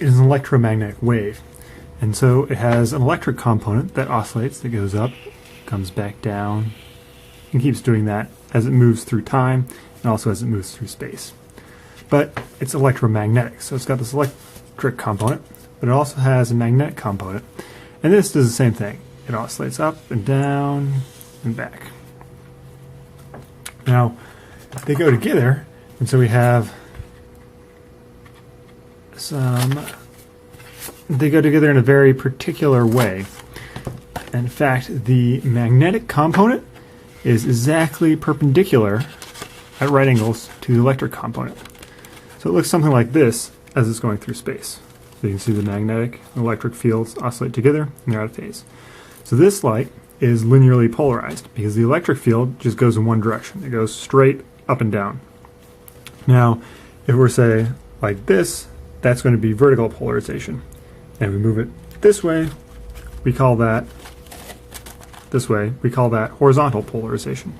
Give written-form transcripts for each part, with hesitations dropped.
is an electromagnetic wave. And so it has an electric component that oscillates, that goes up, comes back down, and keeps doing that as it moves through time and also as it moves through space. But it's electromagnetic, so it's got this electric component, but it also has a magnetic component. And this does the same thing. It oscillates up and down and back. Now, they go together, and so we have they go together in a very particular way. In fact, the magnetic component is exactly perpendicular at right angles to the electric component. So it looks something like this as it's going through space. So you can see the magnetic and electric fields oscillate together and they're out of phase. So this light is linearly polarized because the electric field just goes in one direction. It goes straight up and down. Now, if we're say like this, that's going to be vertical polarization. And we move it this way, we call that horizontal polarization.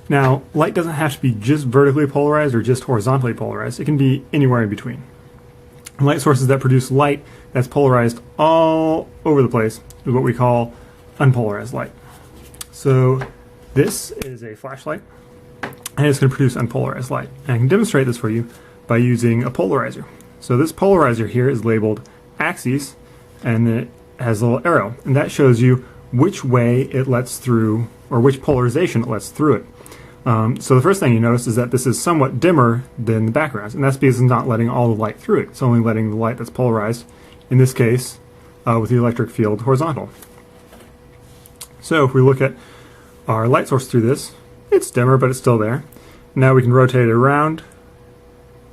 Now, light doesn't have to be just vertically polarized or just horizontally polarized. It can be anywhere in between. Light sources that produce light that's polarized all over the place is what we call unpolarized light. So this is a flashlight, and it's going to produce unpolarized light. And I can demonstrate this for you by using a polarizer. So this polarizer here is labeled axis, and then it has a little arrow, and that shows you which way it lets through, or which polarization it lets through it. So the first thing you notice is that this is somewhat dimmer than the backgrounds, and that's because it's not letting all the light through it. It's only letting the light that's polarized, in this case, with the electric field horizontal. So if we look at our light source through this, it's dimmer, but it's still there. Now we can rotate it around,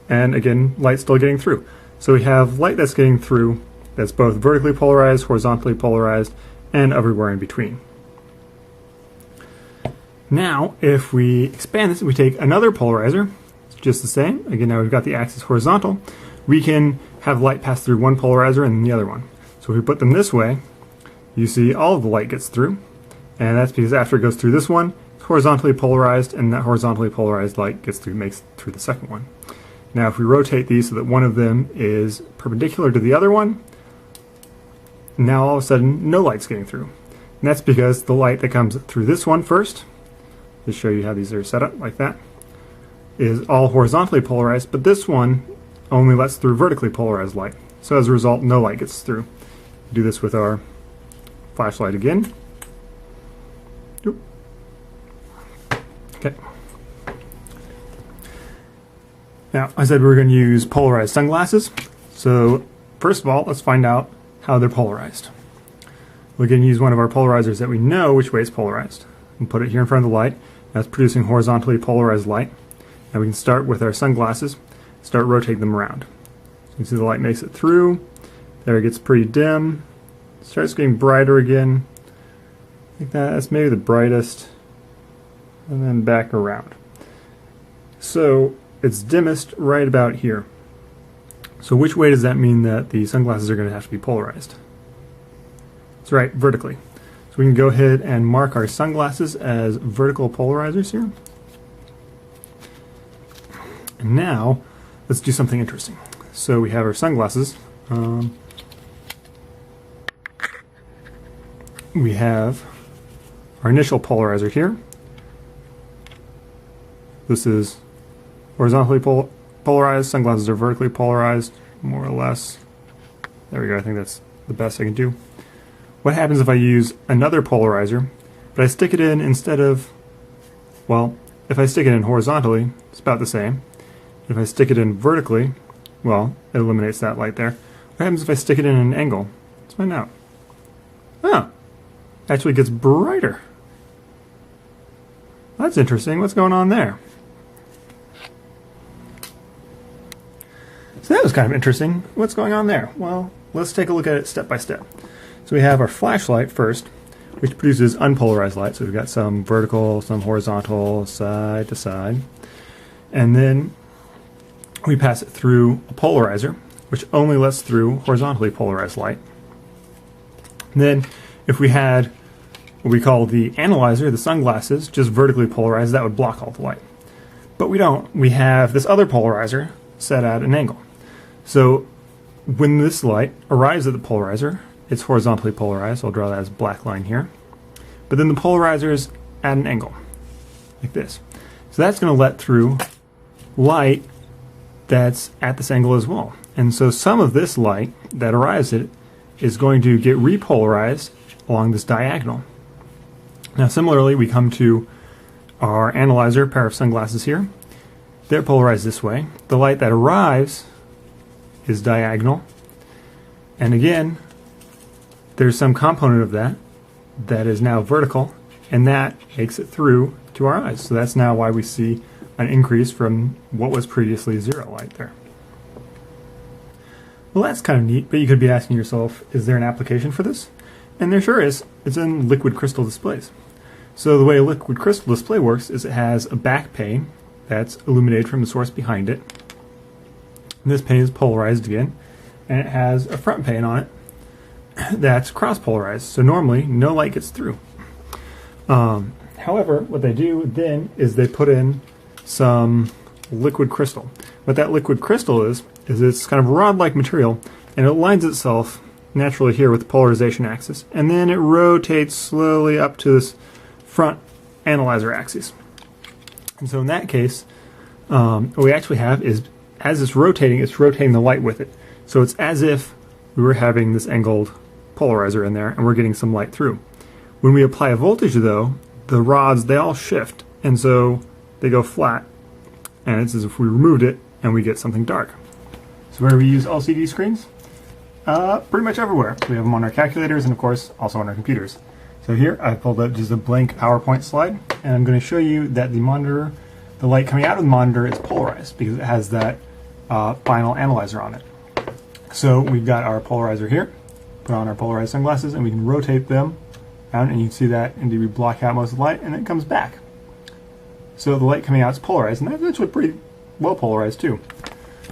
and again, light's still getting through. So we have light that's getting through that's both vertically polarized, horizontally polarized, and everywhere in between. Now, if we expand this and we take another polarizer, it's just the same. Again, now we've got the axis horizontal. We can have light pass through one polarizer and then the other one. So if we put them this way, you see all of the light gets through. And that's because after it goes through this one, it's horizontally polarized, and that horizontally polarized light gets through, makes through the second one. Now, if we rotate these so that one of them is perpendicular to the other one, now all of a sudden no light's getting through. And that's because the light that comes through this one first, to show you how these are set up like that, is all horizontally polarized, but this one only lets through vertically polarized light. So as a result, no light gets through. Do this with our flashlight again. Oop. Okay. Now, I said we were going to use polarized sunglasses. So first of all, let's find out how they're polarized. We're going to use one of our polarizers that we know which way it's polarized, and put it here in front of the light. That's producing horizontally polarized light. Now we can start with our sunglasses, start rotating them around. So you can see the light makes it through. There it gets pretty dim. Starts getting brighter again. Like that. That's maybe the brightest. And then back around. So it's dimmest right about here. So which way does that mean that the sunglasses are going to have to be polarized? That's right, vertically. So we can go ahead and mark our sunglasses as vertical polarizers here. And now, let's do something interesting. So we have our sunglasses. We have our initial polarizer here. This is horizontally polarized. Sunglasses are vertically polarized, more or less. There we go. I think that's the best I can do. What happens if I use another polarizer, but I stick it in instead of, well, if I stick it in horizontally, it's about the same. If I stick it in vertically, well, it eliminates that light there. What happens if I stick it in an angle? Let's find out. Oh, actually gets brighter. That's interesting. What's going on there? So that was kind of interesting. What's going on there? Well, let's take a look at it step by step. So we have our flashlight first, which produces unpolarized light. So we've got some vertical, some horizontal, side to side. And then we pass it through a polarizer, which only lets through horizontally polarized light. And then if we had what we call the analyzer, the sunglasses, just vertically polarized, that would block all the light. But we don't. We have this other polarizer set at an angle. So when this light arrives at the polarizer, it's horizontally polarized. I'll draw that as a black line here. But then the polarizer is at an angle, like this. So that's going to let through light that's at this angle as well. And so some of this light that arrives at it is going to get repolarized along this diagonal. Now similarly, we come to our analyzer, pair of sunglasses here. They're polarized this way. The light that arrives is diagonal. And again, there's some component of that that is now vertical, and that makes it through to our eyes. So that's now why we see an increase from what was previously zero light there. Well, that's kind of neat, but you could be asking yourself, is there an application for this? And there sure is. It's in liquid crystal displays. So the way a liquid crystal display works is it has a back pane that's illuminated from the source behind it. And this pane is polarized again, and it has a front pane on it that's cross-polarized. So normally, no light gets through. However, what they do then is they put in some liquid crystal. What that liquid crystal is it's kind of rod-like material, and it lines itself naturally here with the polarization axis, and then it rotates slowly up to this front analyzer axis. And so in that case, what we actually have is, as it's rotating the light with it. So it's as if we were having this angled polarizer in there, and we're getting some light through. When we apply a voltage, though, the rods, they all shift, and so they go flat, and it's as if we removed it and we get something dark. So where do we use LCD screens? Pretty much everywhere. We have them on our calculators and of course also on our computers. So here I pulled up just a blank PowerPoint slide, and I'm going to show you that the monitor, the light coming out of the monitor is polarized because it has that final analyzer on it. So we've got our polarizer here, put on our polarized sunglasses, and we can rotate them down, and you can see that indeed we block out most of the light and it comes back. So the light coming out is polarized, and that's actually pretty well polarized too.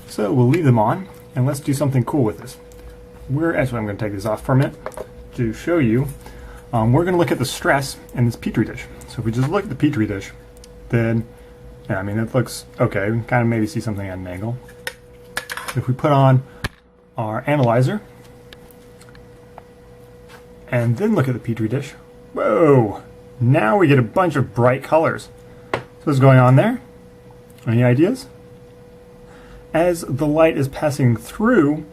So we'll leave them on, and let's do something cool with this. I'm going to take this off for a minute to show you. We're going to look at the stress in this petri dish. So if we just look at the petri dish, then, yeah, I mean, it looks okay. We can kind of maybe see something at an angle. If we put on our analyzer, and then look at the petri dish, whoa! Now we get a bunch of bright colors. So what's going on there? Any ideas? As the light is passing through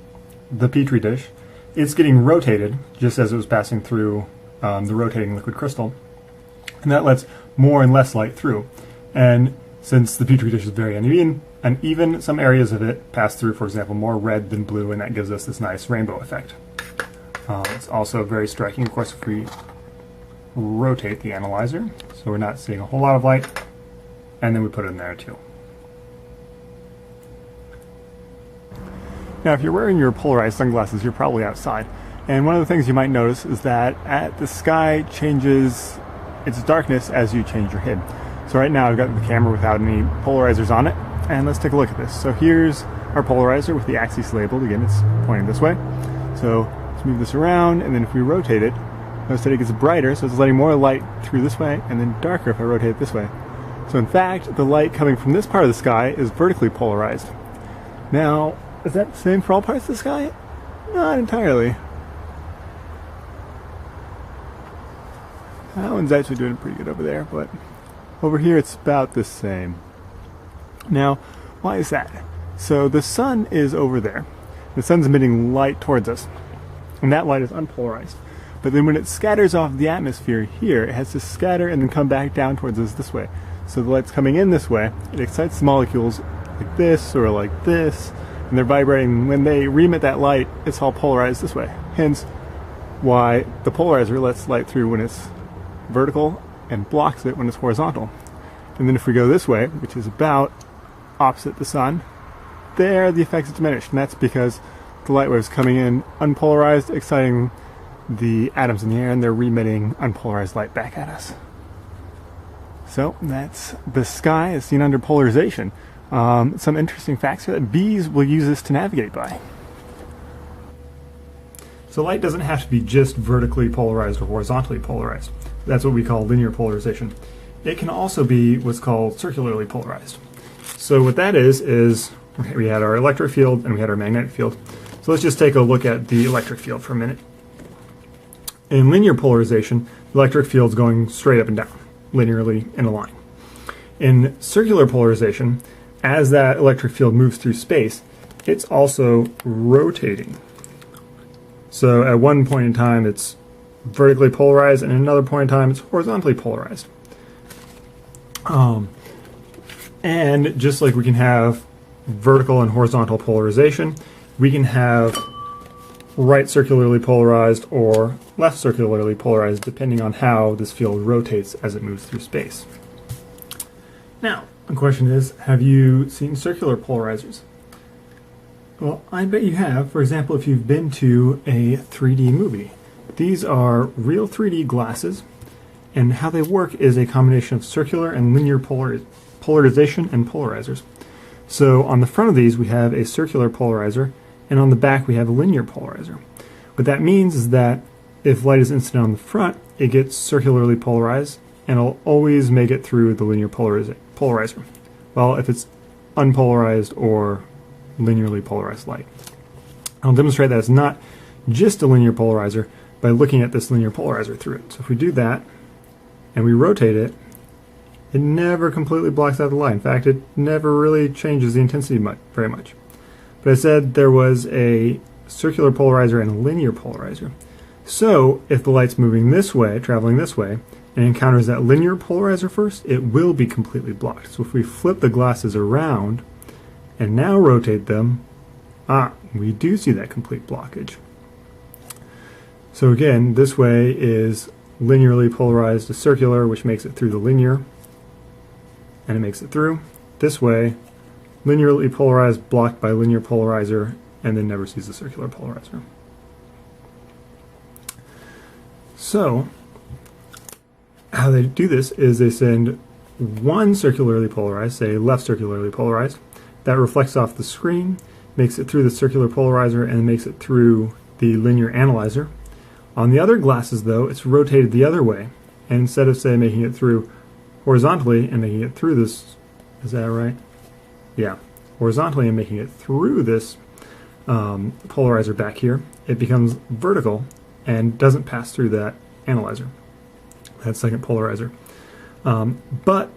the petri dish, it's getting rotated just as it was passing through the rotating liquid crystal, and that lets more and less light through. And since the petri dish is very uneven, some areas of it pass through, for example, more red than blue, and that gives us this nice rainbow effect. It's also very striking, of course, if we rotate the analyzer, so we're not seeing a whole lot of light, and then we put it in there too. Now, if you're wearing your polarized sunglasses, you're probably outside. And one of the things you might notice is that the sky changes its darkness as you change your head. So right now I've got the camera without any polarizers on it, and let's take a look at this. So here's our polarizer with the axis labeled. Again, it's pointing this way. So let's move this around, and then if we rotate it, notice that it gets brighter, so it's letting more light through this way, and then darker if I rotate it this way. So in fact, the light coming from this part of the sky is vertically polarized. Now, is that the same for all parts of the sky? Not entirely. That one's actually doing pretty good over there, but over here it's about the same. Now, why is that? So the sun is over there. The sun's emitting light towards us, and that light is unpolarized. But then when it scatters off the atmosphere here, it has to scatter and then come back down towards us this way. So the light's coming in this way, it excites the molecules like this or like this, and they're vibrating. When they re-emit that light, it's all polarized this way. Hence why the polarizer lets light through when it's vertical and blocks it when it's horizontal. And then if we go this way, which is about opposite the sun, there the effect is diminished, and that's because the light waves coming in unpolarized, exciting the atoms in the air, and they're re-emitting unpolarized light back at us. So that's the sky as seen under polarization. Some interesting facts here that bees will use this to navigate by. So light doesn't have to be just vertically polarized or horizontally polarized. That's what we call linear polarization. It can also be what's called circularly polarized. So what that is Okay, we had our electric field and we had our magnetic field. So let's just take a look at the electric field for a minute. In linear polarization, the electric field is going straight up and down, linearly in a line. In circular polarization, as that electric field moves through space, it's also rotating. So at one point in time, it's vertically polarized, and at another point in time, it's horizontally polarized. And just like we can have vertical and horizontal polarization, we can have right circularly polarized or left circularly polarized, depending on how this field rotates as it moves through space. Now, the question is, have you seen circular polarizers? Well, I bet you have. For example, if you've been to a 3D movie. These are real 3D glasses, and how they work is a combination of circular and linear polarization and polarizers. So on the front of these we have a circular polarizer, and on the back we have a linear polarizer. What that means is that if light is incident on the front, it gets circularly polarized, and it'll always make it through the linear polarizer. Well, if it's unpolarized or linearly polarized light. I'll demonstrate that it's not just a linear polarizer by looking at this linear polarizer through it. So if we do that, and we rotate it, it never completely blocks out the light. In fact, it never really changes the intensity very much. But I said there was a circular polarizer and a linear polarizer. So if the light's moving this way, traveling this way, and encounters that linear polarizer first, it will be completely blocked. So if we flip the glasses around and now rotate them, we do see that complete blockage. So again, this way is linearly polarized to circular, which makes it through the linear, and it makes it through. This way, linearly polarized, blocked by linear polarizer, and then never sees the circular polarizer. So, how they do this is they send one circularly polarized, say left circularly polarized, that reflects off the screen, makes it through the circular polarizer, and makes it through the linear analyzer. On the other glasses, though, it's rotated the other way, and instead of, say, making it through horizontally and making it through this, is that right? Yeah, horizontally and making it through this polarizer back here, it becomes vertical and doesn't pass through that analyzer, that second polarizer. But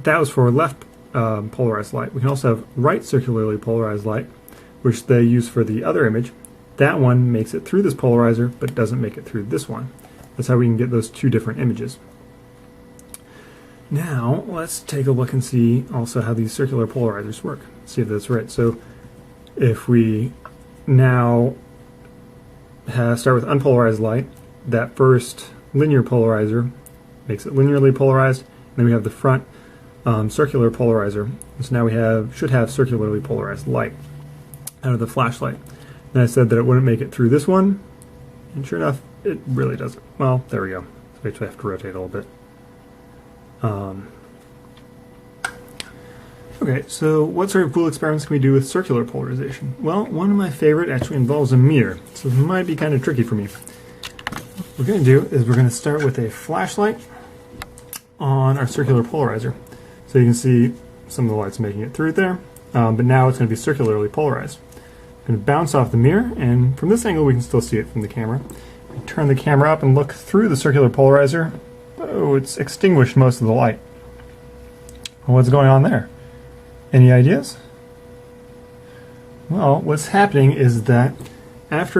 that was for left polarized light. We can also have right circularly polarized light, which they use for the other image. That one makes it through this polarizer, but doesn't make it through this one. That's how we can get those two different images. Now, let's take a look and see also how these circular polarizers work. See if that's right. So, if we now start with unpolarized light, that first linear polarizer makes it linearly polarized, and then we have the front circular polarizer. So now we should have circularly polarized light out of the flashlight. And I said that it wouldn't make it through this one, and sure enough, it really doesn't. Well, there we go. So we actually have to rotate a little bit. Okay, so what sort of cool experiments can we do with circular polarization? Well, one of my favorite actually involves a mirror, so this might be kind of tricky for me. What we're going to do is we're going to start with a flashlight on our circular polarizer. So you can see some of the light's making it through there, but now it's going to be circularly polarized. I'm going to bounce off the mirror, and from this angle we can still see it from the camera. We turn the camera up and look through the circular polarizer. Oh, it's extinguished most of the light. Well, what's going on there? Any ideas? Well, what's happening is that after